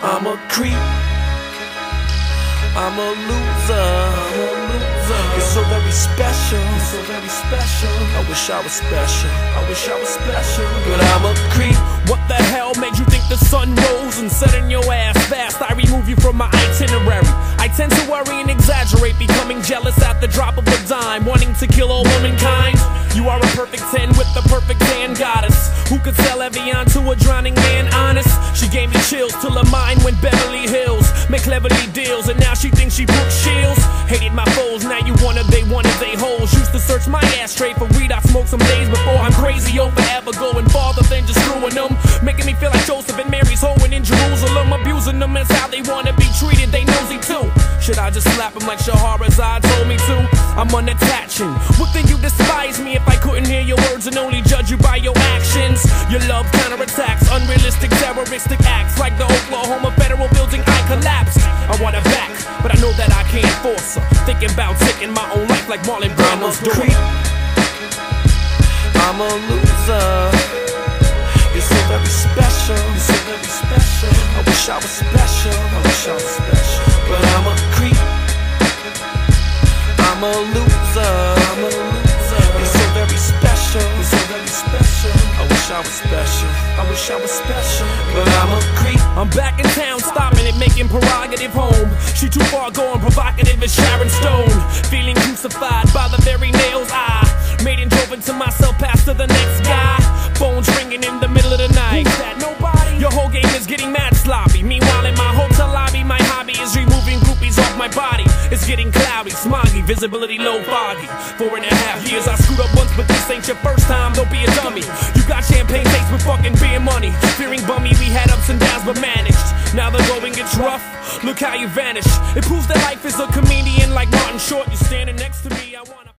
I'm a creep, I'm a loser. You're so very special, I wish I was special, but I'm a creep. What the hell made you think the sun rose and set in your ass fast? I remove you from my itinerary. I tend to worry and exaggerate, becoming jealous at the drop of a dime, wanting to kill all womankind. You are a perfect 10 with the perfect tan goddess, who could sell Evian to a drowning man, honest. She gave me chills till her mind went Beverly Hills, make cleverly deals, and now she thinks she Brooke Shields. Hated my foes, now you wanted they hoes. Used to search my ashtray for weed I smoked some days before. I'm crazy over ever going farther than just screwing them, making me feel like Joseph and Mary's hoeing in Jerusalem, abusing them as how they wanna be treated, they nosy too. Should I just slap him like Shahrazad told me to? I'm unattaching. Would think you despise me if I couldn't hear your words and only judge you by your actions. Your love counterattacks unrealistic terroristic acts, like the Oklahoma Federal Building I collapsed. I want her back, but I know that I can't force her. Thinking about taking my own life like Marlon Brando's doing. I'm a loser. You're so very special, I wish I was special, but I'm a creep, I'm a loser. You're so very special, I wish I was special, but I'm a creep. I'm back in town, stopping and making prerogative home. She too far going, provocative as Sharon Stone. Feeling crucified by the very nails I made and drove into myself past to the next guy. Phones ringing in the middle of the night. Who's that? Nobody. Your whole game is getting mad sloppy. Meanwhile in my hotel lobby, my hobby is removing groupies off my body. It's getting cloudy, smoggy, visibility low, foggy. 4.5 years I screwed up once, but this ain't your first time, don't be a dummy. You got champagne taste with fucking beer money. Fearing bummy, we had ups and downs but managed. Now the going gets rough, look how you vanish. It proves that life is a comedian like Martin Short. You're standing next to me, I wanna